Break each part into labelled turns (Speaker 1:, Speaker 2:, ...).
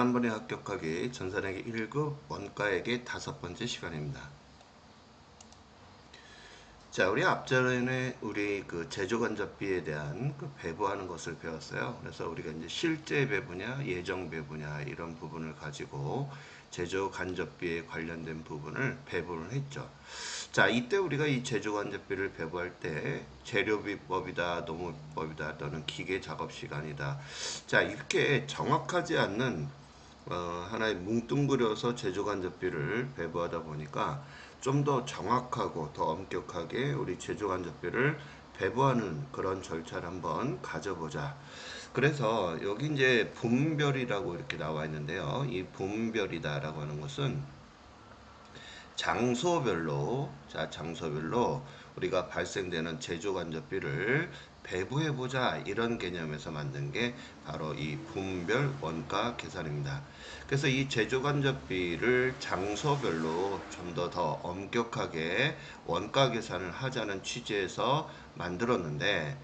Speaker 1: 한 번에 합격하기 전산회계 1급 원가액의 5번째 시간입니다. 자, 우리 앞전에 우리 그 제조간접비에 대한 그 배부하는 것을 배웠어요. 그래서 우리가 이제 실제 배부냐, 예정 배부냐 이런 부분을 가지고 제조간접비에 관련된 부분을 배부를 했죠. 자, 이때 우리가 이 제조간접비를 배부할 때 재료비법이다, 농업법이다, 또는 기계 작업 시간이다. 자, 이렇게 정확하지 않는 하나의 뭉뚱그려서 제조간접비를 배부하다 보니까 좀 더 정확하고 더 엄격하게 우리 제조간접비를 배부하는 그런 절차를 한번 가져보자. 그래서 여기 이제 분별이라고 이렇게 나와 있는데요. 이 분별이다라고 하는 것은 장소별로 우리가 발생되는 제조간접비를 배부해보자 이런 개념에서 만든 게 바로 이 분별 원가 계산입니다. 그래서 이 제조간접비를 장소별로 좀 더 엄격하게 원가 계산을 하자는 취지에서 만들었는데,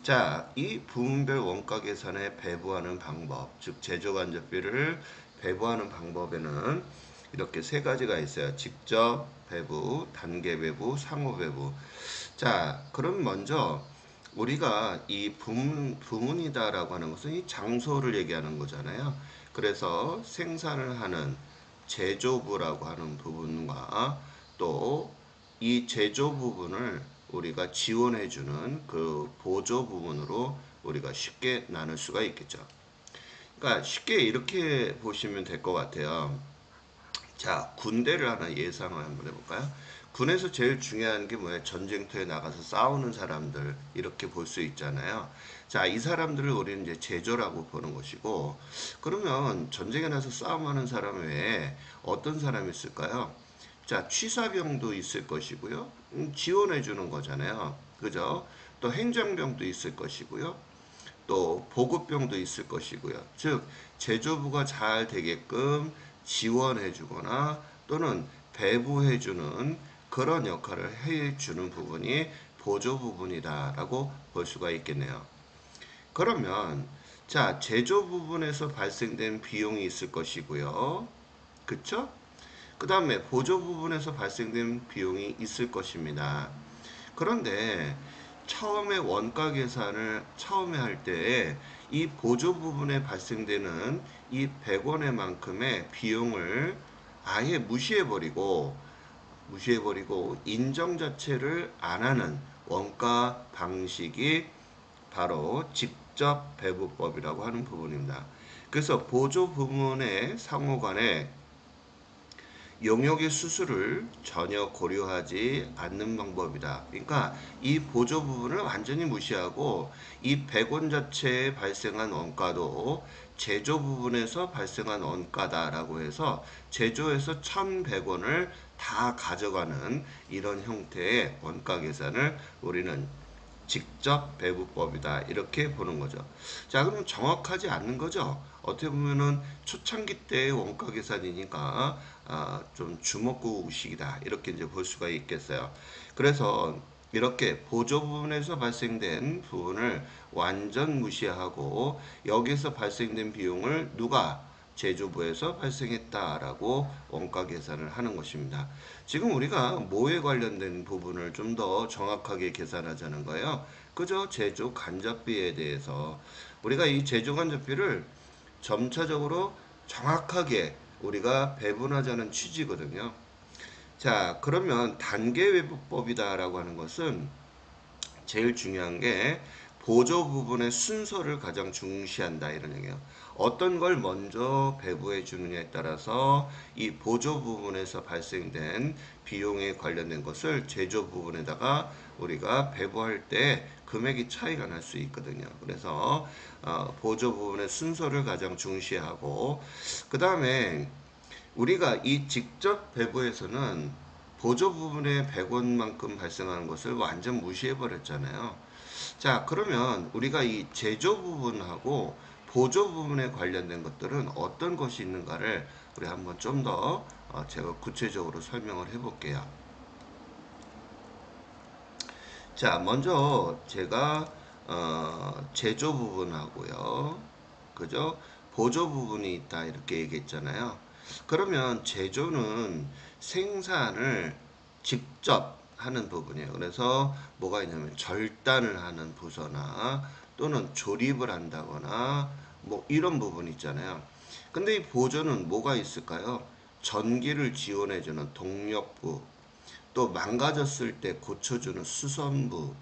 Speaker 1: 자, 이 분별 원가 계산에 배부하는 방법, 즉 제조간접비를 배부하는 방법에는 이렇게 세 가지가 있어요. 직접 배부, 단계 배부, 상호 배부. 자, 그럼 먼저 우리가 이 부문이다라고 하는 것은 이 장소를 얘기하는 거잖아요. 그래서 생산을 하는 제조부라고 하는 부분과 또 이 제조 부분을 우리가 지원해주는 그 보조 부분으로 우리가 쉽게 나눌 수가 있겠죠. 그러니까 쉽게 이렇게 보시면 될 것 같아요. 자, 군대를 하나 예상을 한번 해볼까요? 군에서 제일 중요한 게 뭐예요? 전쟁터에 나가서 싸우는 사람들, 이렇게 볼 수 있잖아요. 자, 이 사람들을 우리는 이제 제조라고 보는 것이고, 그러면 전쟁에 나서 싸움하는 사람 외에 어떤 사람이 있을까요? 자, 취사병도 있을 것이고요. 지원해 주는 거잖아요. 그죠? 또 행정병도 있을 것이고요. 또 보급병도 있을 것이고요. 즉 제조부가 잘 되게끔 지원해 주거나 또는 배부해 주는 그런 역할을 해 주는 부분이 보조 부분이다라고 볼 수가 있겠네요. 그러면 자, 제조 부분에서 발생된 비용이 있을 것이고요. 그쵸? 그 다음에 보조 부분에서 발생된 비용이 있을 것입니다. 그런데 처음에 원가 계산을 처음에 할 때 이 보조 부분에 발생되는 이 100원의 만큼의 비용을 아예 무시해버리고 인정 자체를 안 하는 원가 방식이 바로 직접 배부법이라고 하는 부분입니다. 그래서 보조 부분의 상호간에 용역의 수수를 전혀 고려하지 않는 방법이다. 그러니까 이 보조 부분을 완전히 무시하고 이 100원 자체에 발생한 원가도 제조 부분에서 발생한 원가다라고 해서 제조에서 1,100원을 다 가져가는 이런 형태의 원가 계산을 우리는 직접 배부법이다 이렇게 보는 거죠. 자, 그럼 정확하지 않는 거죠. 어떻게 보면은 초창기 때의 원가 계산이니까 좀 주먹구구식이다 이렇게 이제 볼 수가 있겠어요. 그래서 이렇게 보조 부분에서 발생된 부분을 완전 무시하고 여기서 발생된 비용을 누가 제조부에서 발생했다라고 원가 계산을 하는 것입니다. 지금 우리가 뭐에 관련된 부분을 좀 더 정확하게 계산하자는 거예요. 그저 제조 간접비에 대해서 우리가 이 제조 간접비를 점차적으로 정확하게 우리가 배분하자는 취지거든요. 자, 그러면 단계 배분법이다라고 하는 것은 제일 중요한 게 보조 부분의 순서를 가장 중시한다 이런 얘기예요. 어떤 걸 먼저 배부해 주느냐에 따라서 이 보조 부분에서 발생된 비용에 관련된 것을 제조 부분에다가 우리가 배부할 때 금액이 차이가 날 수 있거든요. 그래서 보조 부분의 순서를 가장 중시하고 그 다음에 우리가 이 직접 배부에서는 보조 부분의 100원만큼 발생하는 것을 완전 무시해 버렸잖아요. 자, 그러면 우리가 이 제조 부분하고 보조 부분에 관련된 것들은 어떤 것이 있는가를 우리 한번 좀 더 제가 구체적으로 설명을 해 볼게요. 자, 먼저 제가 제조 부분하고요. 그죠? 보조 부분이 있다 이렇게 얘기했잖아요. 그러면 제조는 생산을 직접 하는 부분이에요. 그래서 뭐가 있냐면 절단을 하는 부서나 또는 조립을 한다거나 뭐 이런 부분 있잖아요. 근데 이 보조는 뭐가 있을까요? 전기를 지원해주는 동력부, 또 망가졌을 때 고쳐주는 수선부,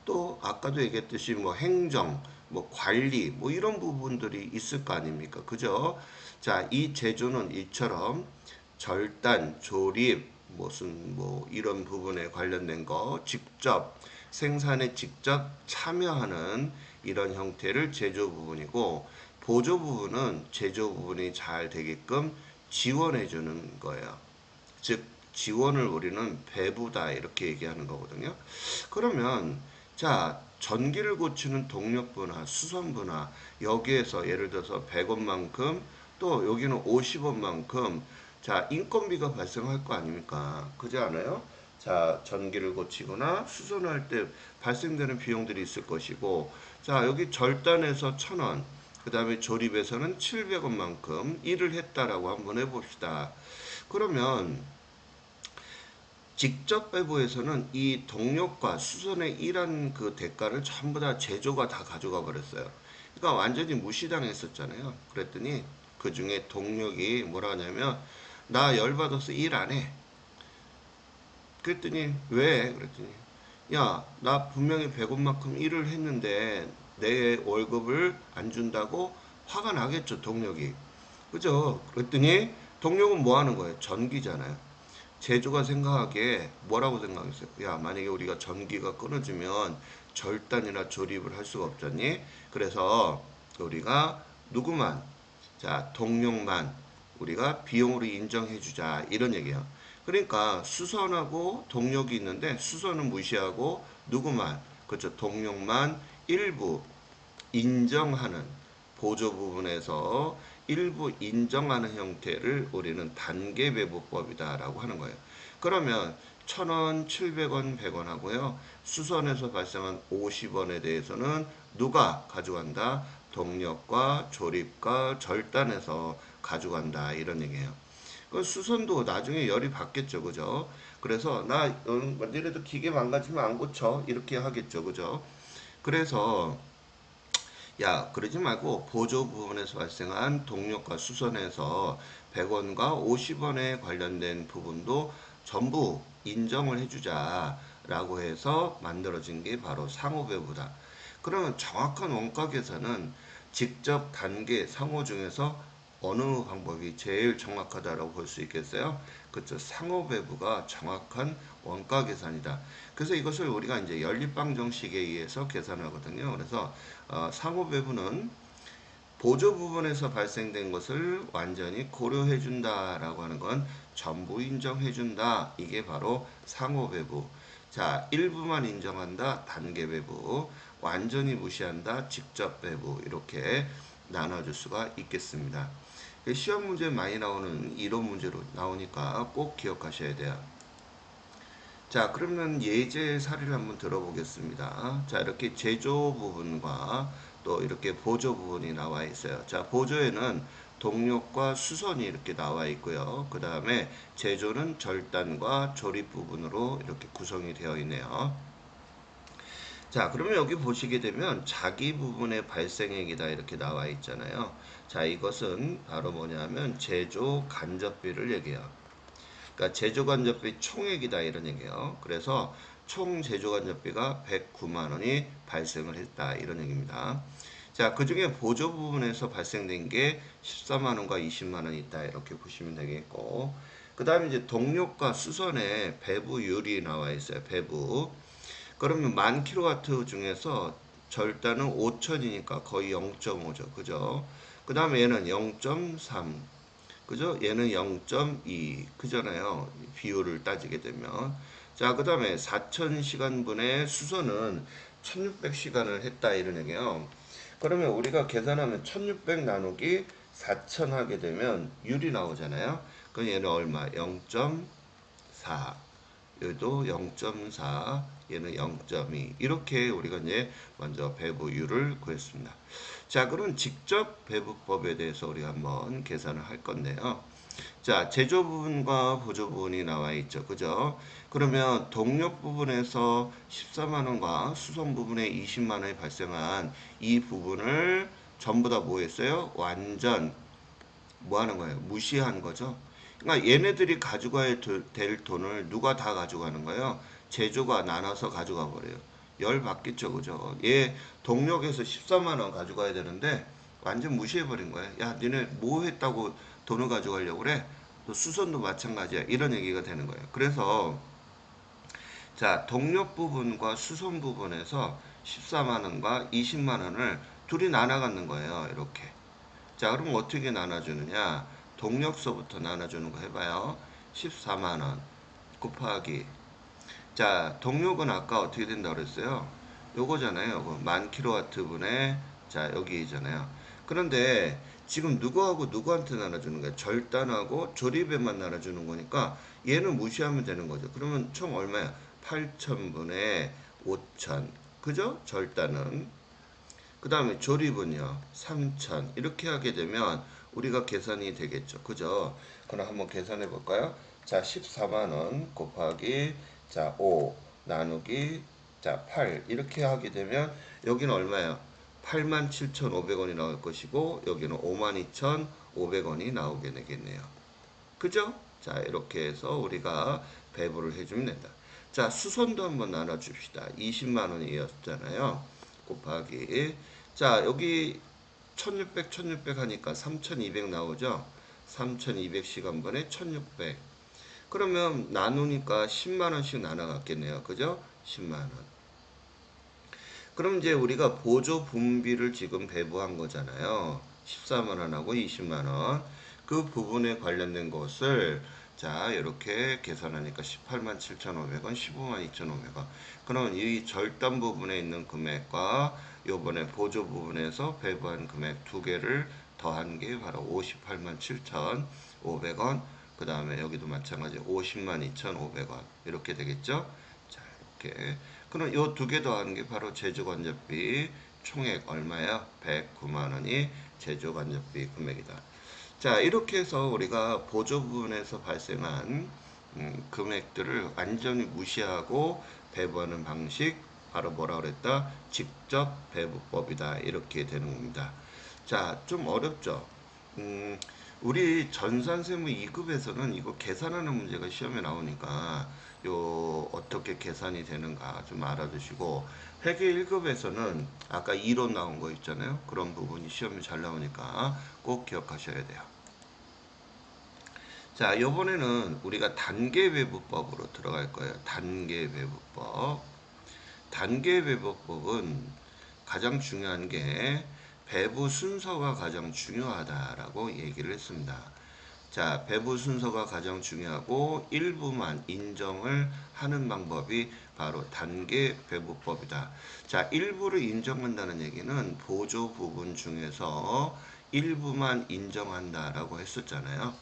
Speaker 1: 또 아까도 얘기했듯이 뭐 행정, 뭐 관리, 뭐 이런 부분들이 있을 거 아닙니까? 그죠? 자, 이 제조는 이처럼 절단, 조립, 무슨 뭐 이런 부분에 관련된 거 직접 생산에 직접 참여하는 이런 형태를 제조 부분이고, 보조 부분은 제조 부분이 잘 되게끔 지원해 주는 거예요. 즉 지원을 우리는 배부다 이렇게 얘기하는 거거든요. 그러면 자, 전기를 고치는 동력부나 수선부나 여기에서 예를 들어서 100원만큼 또 여기는 50원만큼 자, 인건비가 발생할 거 아닙니까? 그지 않아요? 자, 전기를 고치거나 수선할 때 발생되는 비용들이 있을 것이고, 자, 여기 절단에서 1,000원, 그 다음에 조립에서는 700원만큼 일을 했다라고 한번 해봅시다. 그러면 직접 배부에서는 이 동력과 수선의 일한 그 대가를 전부 다 제조가 다 가져가 버렸어요. 그러니까 완전히 무시당했었잖아요. 그랬더니 그 중에 동력이 뭐라 하냐면 나 열받아서 일 안 해. 그랬더니 왜? 그랬더니 야, 나 분명히 100원만큼 일을 했는데 내 월급을 안 준다고 화가 나겠죠, 동력이. 그죠? 그랬더니 동력은 뭐 하는 거예요? 전기잖아요. 제조가 생각하기에 뭐라고 생각했어요? 야, 만약에 우리가 전기가 끊어지면 절단이나 조립을 할 수가 없잖니? 그래서 우리가 누구만, 자, 동력만 우리가 비용으로 인정해주자. 이런 얘기예요. 그러니까 수선하고 동력이 있는데 수선은 무시하고 누구만, 그렇죠. 동력만 일부 인정하는 보조 부분에서 일부 인정하는 형태를 우리는 단계 배부법이다라고 하는 거예요. 그러면 1,000원, 700원, 100원 하고요. 수선에서 발생한 50원에 대해서는 누가 가져간다? 동력과 조립과 절단에서 가져간다 이런 얘기예요. 그 수선도 나중에 열이 받겠죠, 그죠? 그래서 니네도 기계 망가지면 안 고쳐 이렇게 하겠죠, 그죠? 그래서 야, 그러지 말고 보조 부분에서 발생한 동력과 수선에서 100원과 50원에 관련된 부분도 전부 인정을 해주자라고 해서 만들어진 게 바로 상호배부다. 그러면 정확한 원가 계산은 직접 단계 상호 중에서 어느 방법이 제일 정확하다라고 볼 수 있겠어요? 그렇죠. 상호배부가 정확한 원가 계산이다. 그래서 이것을 우리가 이제 연립방정식에 의해서 계산하거든요. 그래서 상호배부는 보조 부분에서 발생된 것을 완전히 고려해 준다라고 하는 건 전부 인정해 준다. 이게 바로 상호배부. 자, 일부만 인정한다. 단계배부. 완전히 무시한다. 직접배부. 이렇게 나눠줄 수가 있겠습니다. 시험 문제 많이 나오는 이론 문제로 나오니까 꼭 기억하셔야 돼요. 자, 그러면 예제 사례를 한번 들어보겠습니다. 자, 이렇게 제조 부분과 또 이렇게 보조 부분이 나와 있어요. 자, 보조에는 동력과 수선이 이렇게 나와 있고요. 그 다음에 제조는 절단과 조립 부분으로 이렇게 구성이 되어 있네요. 자, 그러면 여기 보시게 되면 자기 부분의 발생액이다 이렇게 나와 있잖아요. 자, 이것은 바로 뭐냐면 제조 간접비를 얘기해요. 그러니까 제조간접비 총액이다 이런 얘기예요. 그래서 총 제조간접비가 109만 원이 발생을 했다 이런 얘기입니다. 자, 그 중에 보조 부분에서 발생된 게 14만 원과 20만 원이 있다 이렇게 보시면 되겠고, 그 다음에 이제 동력과 수선의 배부율이 나와 있어요. 배부. 그러면 10,000kW 중에서 절단은 5,000이니까 거의 0.5죠. 그죠? 그 다음에 얘는 0.3. 그죠? 얘는 0.2. 그잖아요. 비율을 따지게 되면. 자, 그 다음에 4,000시간분의 수선은 1,600시간을 했다. 이런 얘기예요. 그러면 우리가 계산하면 1,600 나누기 4,000 하게 되면 율이 나오잖아요. 그럼 얘는 얼마? 0.4. 얘도 0.4, 얘는 0.2. 이렇게 우리가 이제 먼저 배부율을 구했습니다. 자, 그럼 직접 배부법에 대해서 우리 한번 계산을 할 건데요. 자, 제조 부분과 보조 부분이 나와 있죠. 그죠? 그러면 동력 부분에서 14만 원과 수선 부분에 20만 원이 발생한 이 부분을 전부 다 뭐 했어요? 완전 뭐 하는 거예요? 무시한 거죠. 그러니까 얘네들이 가져가야 될 돈을 누가 다 가져가는 거예요? 제조가 나눠서 가져가 버려요. 열 받겠죠, 그죠? 얘 동력에서 14만 원 가져가야 되는데 완전 무시해 버린 거예요. 야, 니네 뭐 했다고 돈을 가져가려고 그래? 또 수선도 마찬가지야. 이런 얘기가 되는 거예요. 그래서 자, 동력 부분과 수선 부분에서 14만 원과 20만 원을 둘이 나눠 갖는 거예요. 이렇게. 자, 그럼 어떻게 나눠주느냐? 동력서부터 나눠주는 거 해봐요. 14만 원 곱하기. 자, 동력은 아까 어떻게 된다고 그랬어요? 요거잖아요. 만 킬로와트 분의 자, 여기잖아요. 그런데 지금 누구하고 누구한테 나눠주는 거야? 절단하고 조립에만 나눠주는 거니까 얘는 무시하면 되는 거죠. 그러면 총 얼마야? 8,000분의 5,000. 그죠? 절단은. 그 다음에 조립은요 3,000 이렇게 하게 되면 우리가 계산이 되겠죠. 그죠? 그럼 한번 계산해 볼까요? 자, 14만원 곱하기 자 5 나누기 자 8 이렇게 하게 되면 여기는 얼마예요? 87,500원이 나올 것이고 여기는 52,500원이 나오게 되겠네요. 그죠? 자, 이렇게 해서 우리가 배부를 해주면 된다. 자, 수선도 한번 나눠줍시다. 20만원이었잖아요. 곱하기. 자, 여기 1600, 1600 하니까 3200 나오죠? 3200시간분에 1600. 그러면 나누니까 10만원씩 나눠갔겠네요. 그죠? 10만원. 그럼 이제 우리가 보조 분비를 지금 배부한 거잖아요. 14만원하고 20만원. 그 부분에 관련된 것을 자, 이렇게 계산하니까 18만 7,500원, 15만 2,500원. 그럼 이 절단 부분에 있는 금액과 요번에 보조 부분에서 배부한 금액 두 개를 더한 게 바로 58만 7,500원. 그 다음에 여기도 마찬가지 50만 2,500원. 이렇게 되겠죠? 자, 이렇게. 그럼 요 두 개 더하는 게 바로 제조관접비 총액 얼마야? 109만 원이 제조관접비 금액이다. 자, 이렇게 해서 우리가 보조 부분에서 발생한 금액들을 완전히 무시하고 배부하는 방식 바로 뭐라 그랬다? 직접 배부법이다. 이렇게 되는 겁니다. 자, 좀 어렵죠? 음, 우리 전산세무 2급에서는 이거 계산하는 문제가 시험에 나오니까 요 어떻게 계산이 되는가 좀 알아두시고 회계 1급에서는 아까 이론 나온 거 있잖아요. 그런 부분이 시험에 잘 나오니까 꼭 기억하셔야 돼요. 자, 요번에는 우리가 단계배부법으로 들어갈 거예요. 단계배부법. 단계배부법은 가장 중요한 게 배부 순서가 가장 중요하다라고 얘기를 했습니다. 자, 배부 순서가 가장 중요하고 일부만 인정을 하는 방법이 바로 단계 배부법이다. 자, 일부를 인정한다는 얘기는 보조 부분 중에서 일부만 인정한다라고 했었잖아요.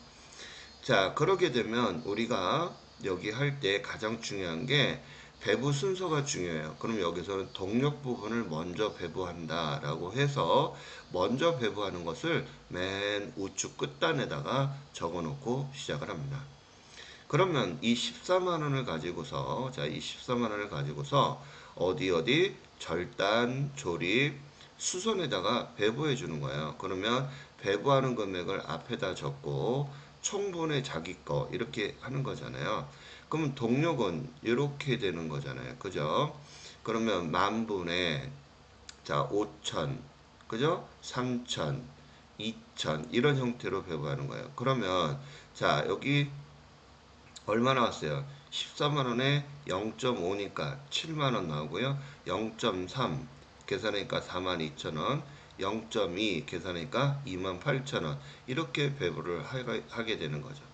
Speaker 1: 자, 그러게 되면 우리가 여기 할 때 가장 중요한 게 배부 순서가 중요해요. 그럼 여기서는 동력 부분을 먼저 배부한다 라고 해서 먼저 배부하는 것을 맨 우측 끝단에다가 적어 놓고 시작을 합니다. 그러면 이 14만 원을 가지고서 자, 이 14만 원을 가지고서 어디 절단, 조립, 수선에다가 배부해 주는 거예요. 그러면 배부하는 금액을 앞에다 적고 총분의 자기 거 이렇게 하는 거잖아요. 그러면 동력은 이렇게 되는 거잖아요. 그죠? 그러면 만분의 자 5천 그죠? 3천 2천 이런 형태로 배부하는 거예요. 그러면 자 여기 얼마 나왔어요? 14만 원에 0.5니까 7만 원 나오고요. 0.3 계산하니까 4만 2천 원, 0.2 계산하니까 2만 8천 원 이렇게 배부를 하게 되는 거죠.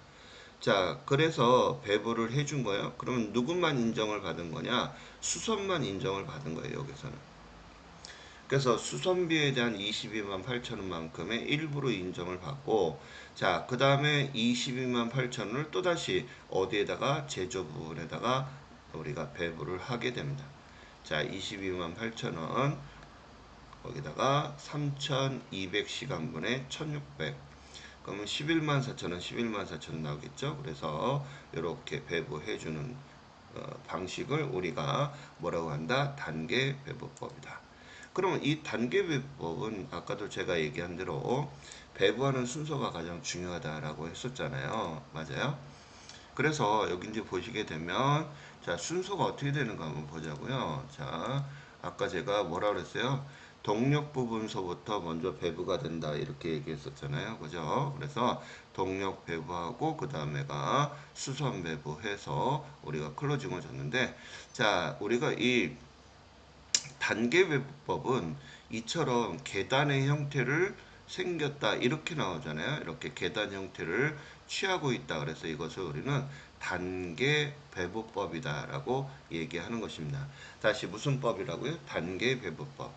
Speaker 1: 자, 그래서 배부를 해준 거예요. 그러면 누구만 인정을 받은 거냐? 수선만 인정을 받은 거예요, 여기서는. 그래서 수선비에 대한 22만 8천 원만큼의 일부로 인정을 받고 자, 그 다음에 22만 8천 원을 또다시 어디에다가 제조 부분에다가 우리가 배부를 하게 됩니다. 자, 22만 8천 원 거기다가 3200시간분의 1600. 그러면 11만 4천원, 11만 4천원 나오겠죠. 그래서 이렇게 배분해주는 방식을 우리가 뭐라고 한다? 단계 배분법이다. 그러면 이 단계 배분법은 아까도 제가 얘기한 대로 배분하는 순서가 가장 중요하다라고 했었잖아요. 맞아요? 그래서 여기 이제 보시게 되면 자 순서가 어떻게 되는가 한번 보자고요. 자 아까 제가 뭐라 그랬어요? 동력 부분서부터 먼저 배부가 된다 이렇게 얘기했었잖아요. 그죠? 그래서 동력 배부하고 그 다음에가 수선 배부해서 우리가 클로징을 줬는데 자 우리가 이 단계 배부법은 이처럼 계단의 형태를 생겼다 이렇게 나오잖아요. 이렇게 계단 형태를 취하고 있다. 그래서 이것을 우리는 단계 배부법이다라고 얘기하는 것입니다. 다시 무슨 법이라고요? 단계 배부법.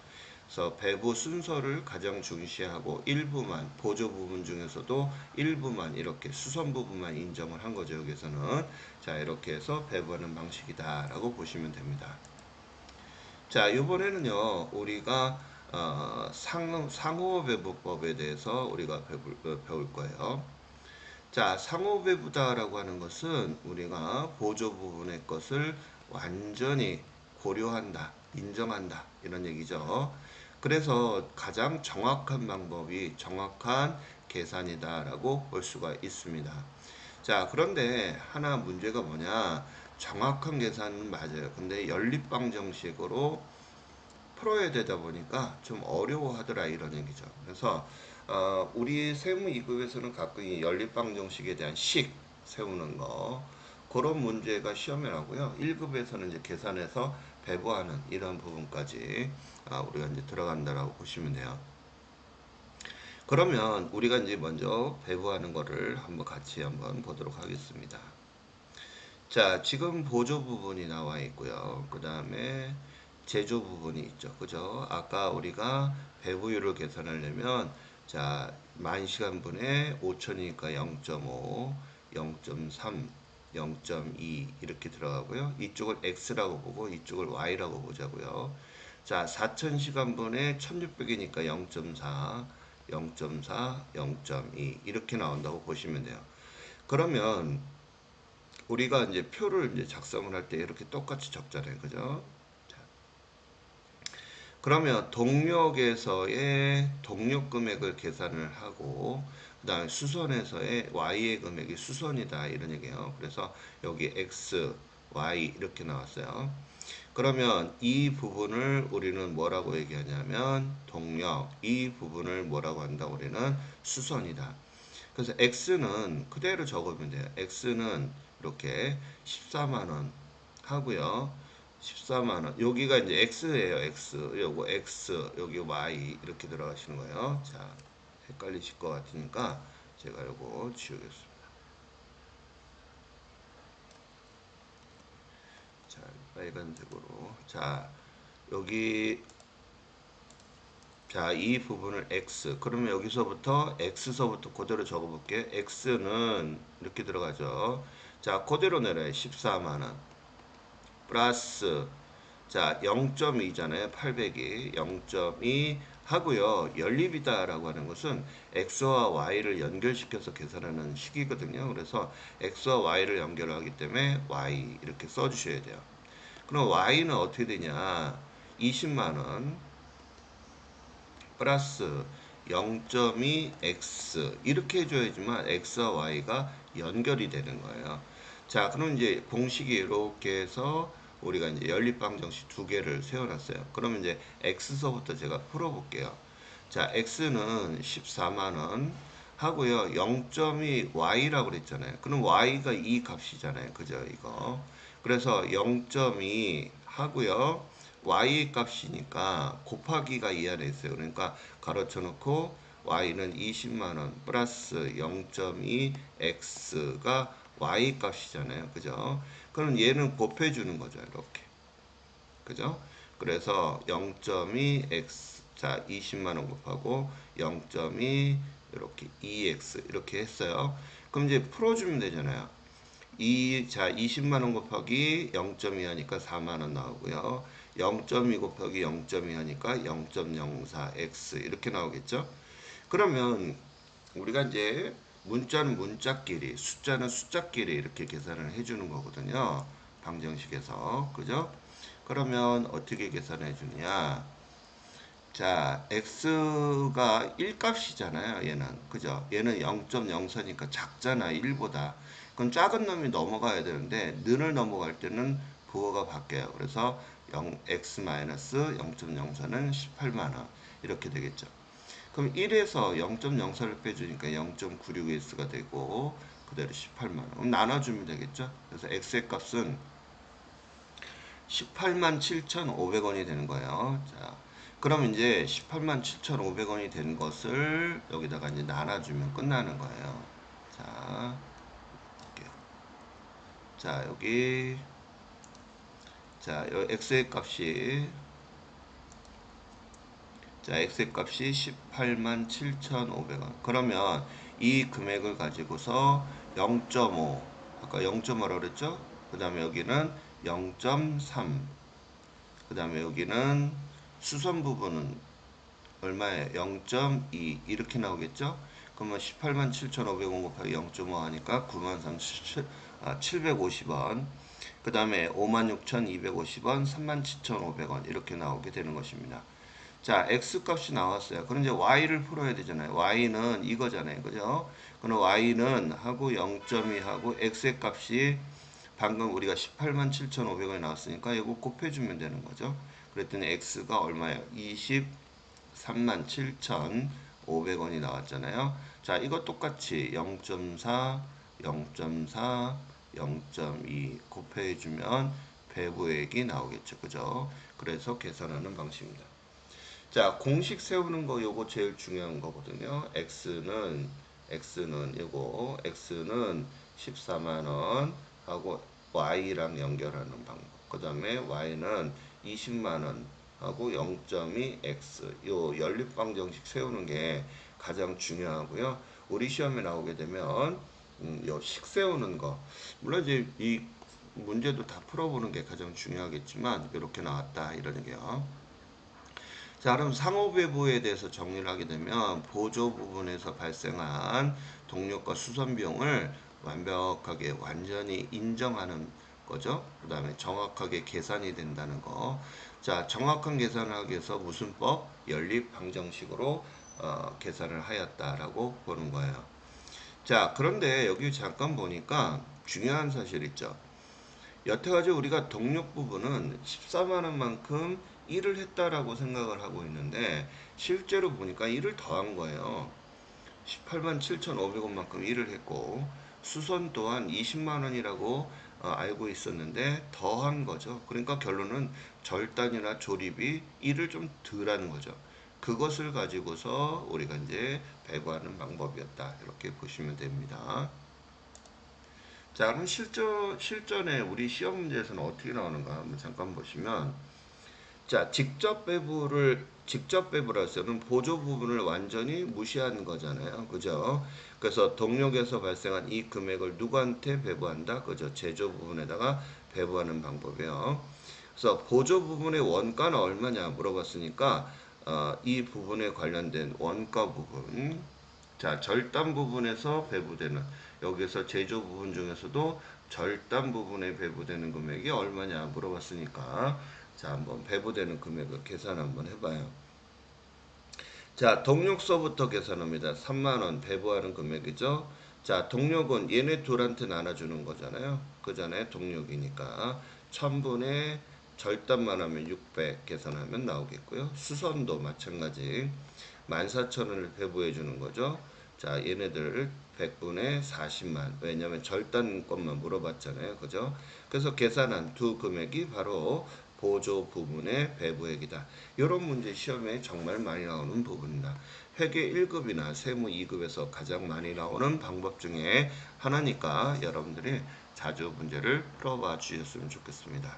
Speaker 1: 그래서 배부 순서를 가장 중시하고 일부만 보조 부분 중에서도 일부만 이렇게 수선 부분만 인정을 한 거죠. 여기서는 자 이렇게 해서 배부하는 방식이다라고 보시면 됩니다. 자, 이번에는요, 우리가 상호배부법에 대해서 우리가 배울 거예요. 자, 상호배부다라고 하는 것은 우리가 보조 부분의 것을 완전히 고려한다, 인정한다, 이런 얘기죠. 그래서 가장 정확한 방법이 정확한 계산이다라고 볼 수가 있습니다. 자, 그런데 하나 문제가 뭐냐? 정확한 계산은 맞아요. 근데 연립방 정식으로 풀어야 되다 보니까 좀 어려워하더라 이런 얘기죠. 그래서 우리 세무 2급에서는 가끔 이 연립방 정식에 대한 식 세우는 거 그런 문제가 시험에 나고요. 1급에서는 이제 계산해서 배부하는 이런 부분까지 우리가 이제 들어간다라고 보시면 돼요. 그러면 우리가 이제 먼저 배부하는 거를 한번 같이 한번 보도록 하겠습니다. 자, 지금 보조 부분이 나와 있고요. 그 다음에 제조 부분이 있죠. 그죠? 아까 우리가 배부율을 계산하려면 자, 만 시간분에 5천이니까 0.5, 0.3, 0.2 이렇게 들어가고요. 이쪽을 x라고 보고 이쪽을 y라고 보자고요. 자, 4,000시간분에 1,600이니까 0.4, 0.4, 0.2 이렇게 나온다고 보시면 돼요. 그러면 우리가 이제 표를 이제 작성을 할 때 이렇게 똑같이 적잖아요. 그죠? 자, 그러면 동력에서의 동력 금액을 계산을 하고 그다음에 수선에서의 Y의 금액이 수선이다 이런 얘기예요. 그래서 여기 X, Y 이렇게 나왔어요. 그러면 이 부분을 우리는 뭐라고 얘기하냐면 동력, 이 부분을 뭐라고 한다 우리는 수선이다. 그래서 X는 그대로 적으면 돼요. X는 이렇게 14만원 하고요. 14만원. 여기가 이제 X예요. X. 요거 X. 여기 Y. 이렇게 들어가시는 거예요. 자, 헷갈리실 것 같으니까 제가 요거 지우겠습니다. 자, 빨간색으로. 자, 여기 자, 이 부분을 x. 그러면 여기서부터 x서부터 그대로 적어볼게. x는 이렇게 들어가죠. 자, 그대로 내려요. 14만 원. 플러스 자, 0.2잖아요. 800이 0.2 하고요. 연립이다라고 하는 것은 x와 y를 연결시켜서 계산하는 식이거든요. 그래서 x와 y를 연결하기 때문에 y 이렇게 써주셔야 돼요. 그럼 y는 어떻게 되냐? 20만 원 플러스 0.2x 이렇게 해줘야지만 x와 y가 연결이 되는 거예요. 자, 그럼 이제 공식이 이렇게 해서 우리가 이제 연립방정식 두 개를 세워놨어요. 그러면 이제 x서부터 제가 풀어볼게요. 자, x는 14만 원 하고요. 0.2 y라고 그랬잖아요. 그럼 y가 이 값이잖아요. 그죠? 이거. 그래서 0.2 하고요. y 값이니까 곱하기가 이 안에 있어요. 그러니까 가로쳐 놓고 y는 20만원 플러스 0.2x가 y 값이잖아요. 그죠? 그럼 얘는 곱해 주는 거죠. 이렇게. 그죠? 그래서 0.2x 자 20만원 곱하고 0.2 이렇게 2x 이렇게 했어요. 그럼 이제 풀어주면 되잖아요. 자 20만원 곱하기 0.2 하니까 4만원 나오고요. 0.2 곱하기 0.2 하니까 0.04x 이렇게 나오겠죠. 그러면 우리가 이제 문자는 문자끼리, 숫자는 숫자끼리 이렇게 계산을 해주는 거거든요. 방정식에서. 그죠? 그러면 어떻게 계산해 주느냐? 자, x가 1값이잖아요. 얘는. 그죠? 얘는 0.04니까 작잖아. 1보다. 그럼 작은 놈이 넘어가야 되는데 는을 넘어갈 때는 부호가 바뀌어요. 그래서 x-0.04는 18만 원. 이렇게 되겠죠. 그럼 1에서 0.04를 빼주니까 0.96x가 되고 그대로 18만 원. 그럼 나눠주면 되겠죠. 그래서 x의 값은 18만 7,500원이 되는 거예요. 자, 그럼 이제 18만 7,500원이 된 것을 여기다가 이제 나눠주면 끝나는 거예요. 자, 볼게요. 자, 여기 자, x의 값이 자, x의 값이 18만 7,500원. 그러면 이 금액을 가지고서 0.5, 아까 0.5라고 그랬죠? 그 다음에 여기는 0.3, 그 다음에 여기는 수선 부분은 얼마에 0.2 이렇게 나오겠죠? 그러면 18만 7,500원 곱하기 0.5 하니까 93,750원. 그 다음에 56,250원, 37,500원 이렇게 나오게 되는 것입니다. 자, x 값이 나왔어요. 그럼 이제 y를 풀어야 되잖아요. y는 이거잖아요. 그죠? 그럼 y는 하고 0.2 하고 x의 값이 방금 우리가 18만 7,500원이 나왔으니까 이거 곱해주면 되는 거죠. 그랬더니 x가 얼마예요? 23만 7,500원이 나왔잖아요. 자, 이거 똑같이 0.4, 0.4, 0.2 곱해주면 배부액이 나오겠죠. 그죠? 그래서 계산하는 방식입니다. 자, 공식 세우는 거 요거 제일 중요한 거거든요. x는 이거 x는 14만 원 하고 y랑 연결하는 방법. 그다음에 y는 20만 원 하고 0.2x 요 연립 방정식 세우는 게 가장 중요하고요. 우리 시험에 나오게 되면 요 식 세우는 거 물론 이제 이 문제도 다 풀어보는 게 가장 중요하겠지만 이렇게 나왔다 이러는 게요. 자, 그럼 상호배부에 대해서 정리를 하게 되면 보조 부분에서 발생한 동력과 수선 비용을 완벽하게 완전히 인정하는 거죠. 그 다음에 정확하게 계산이 된다는 거. 자, 정확한 계산을 하기 위해서 무슨 법? 연립 방정식으로 계산을 하였다라고 보는 거예요. 자, 그런데 여기 잠깐 보니까 중요한 사실 있죠. 여태까지 우리가 동력 부분은 14만 원만큼 일을 했다라고 생각을 하고 있는데 실제로 보니까 일을 더한 거예요. 18만 7,500원만큼 일을 했고 수선 또한 20만 원이라고 알고 있었는데 더한 거죠. 그러니까 결론은 절단이나 조립이 일을 좀 덜한 거죠. 그것을 가지고서 우리가 이제 배부하는 방법이었다. 이렇게 보시면 됩니다. 자, 그럼 실전에 우리 시험 문제에서는 어떻게 나오는가 한번 잠깐 보시면, 자, 직접 배부라 해서는 보조 부분을 완전히 무시하는 거잖아요. 그죠? 그래서 동력에서 발생한 이 금액을 누구한테 배부한다? 그죠? 제조 부분에다가 배부하는 방법이에요. 그래서 보조 부분의 원가는 얼마냐 물어봤으니까, 이 부분에 관련된 원가 부분, 자, 절단 부분에서 배부되는 여기서 제조 부분 중에서도 절단 부분에 배부되는 금액이 얼마냐 물어봤으니까 자, 한번 배부되는 금액을 계산 한번 해봐요. 자, 동력서부터 계산합니다. 3만원 배부하는 금액이죠. 자, 동력은 얘네 둘한테 나눠주는 거잖아요. 그 전에 동력이니까 1000분의 절단만 하면 600 계산하면 나오겠고요. 수선도 마찬가지 14,000원을 배부해 주는 거죠. 자, 얘네들 100분의 40만. 왜냐면 절단 것만 물어봤잖아요. 그죠? 그래서 계산한 두 금액이 바로 보조 부분의 배부액이다. 이런 문제 시험에 정말 많이 나오는 부분이다. 회계 1급이나 세무 2급에서 가장 많이 나오는 방법 중에 하나니까 여러분들이 자주 문제를 풀어봐 주셨으면 좋겠습니다.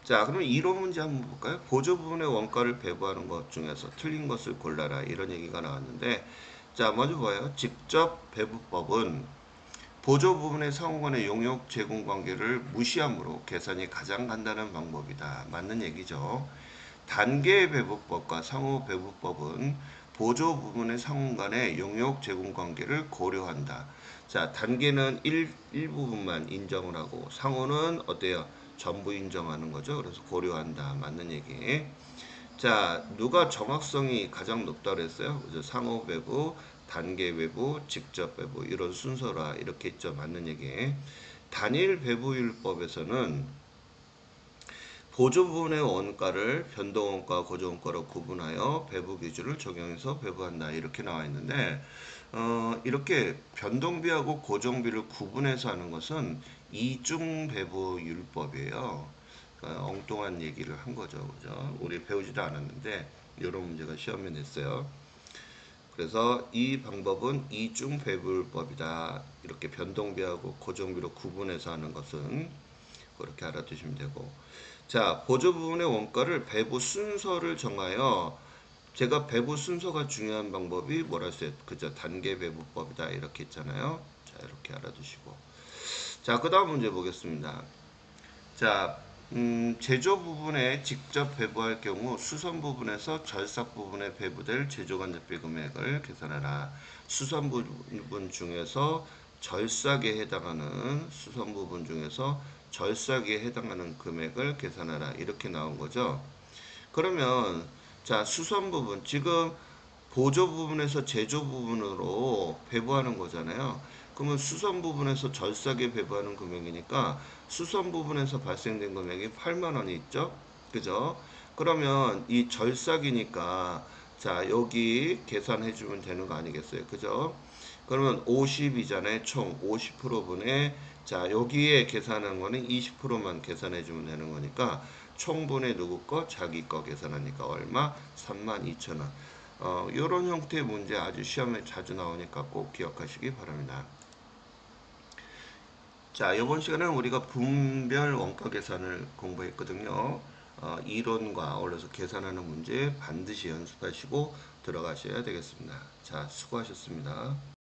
Speaker 1: 자, 그럼 이론 문제 한번 볼까요? 보조 부분의 원가를 배부하는 것 중에서 틀린 것을 골라라 이런 얘기가 나왔는데 자, 먼저 봐요. 직접 배부법은 보조 부분의 상호 간의 용역 제공 관계를 무시함으로 계산이 가장 간단한 방법이다. 맞는 얘기죠. 단계 배부법과 상호 배부법은 보조 부분의 상호 간의 용역 제공 관계를 고려한다. 자, 단계는 일부분만 인정을 하고 상호는 어때요? 전부 인정하는 거죠. 그래서 고려한다. 맞는 얘기. 자, 누가 정확성이 가장 높다 그랬어요? 그죠? 상호 배부, 단계 배부, 직접 배부 이런 순서라 이렇게 있죠. 맞는 얘기. 단일 배부율법에서는 보조 부분의 원가를 변동원가, 고정원가로 구분하여 배부 기준을 적용해서 배부한다 이렇게 나와 있는데 이렇게 변동비하고 고정비를 구분해서 하는 것은 이중 배부율법이에요. 엉뚱한 얘기를 한 거죠. 그죠? 우리 배우지도 않았는데 이런 문제가 시험에 냈어요. 그래서 이 방법은 이중 배분법이다. 이렇게 변동비하고 고정비로 구분해서 하는 것은 그렇게 알아두시면 되고. 자, 보조 부분의 원가를 배부 순서를 정하여 제가 배부 순서가 중요한 방법이 뭐라 했어요? 그저 단계 배부법이다. 이렇게 했잖아요. 자, 이렇게 알아두시고. 자, 그 다음 문제 보겠습니다. 자, 제조 부분에 직접 배부할 경우 수선 부분에서 절삭 부분에 배부될 제조간접비 금액을 계산하라. 수선 부분 중에서 절삭에 해당하는 수선 부분 중에서 절삭에 해당하는 금액을 계산하라. 이렇게 나온 거죠. 그러면 자, 수선 부분 지금 보조 부분에서 제조 부분으로 배부하는 거잖아요. 그러면 수선 부분에서 절삭에 배부하는 금액이니까 수선 부분에서 발생된 금액이 8만 원이 있죠. 그죠? 그러면 이 절삭이니까 자, 여기 계산해 주면 되는 거 아니겠어요? 그죠? 그러면 50이잖아요. 총 50%분의 자, 여기에 계산한 거는 20%만 계산해 주면 되는 거니까 총분의 누구 거? 자기 거 계산하니까 얼마? 32,000원. 이런 형태의 문제 아주 시험에 자주 나오니까 꼭 기억하시기 바랍니다. 자, 이번 시간에는 우리가 분별 원가 계산을 공부했거든요. 이론과 어울려서 계산하는 문제 반드시 연습하시고 들어가셔야 되겠습니다. 자, 수고하셨습니다.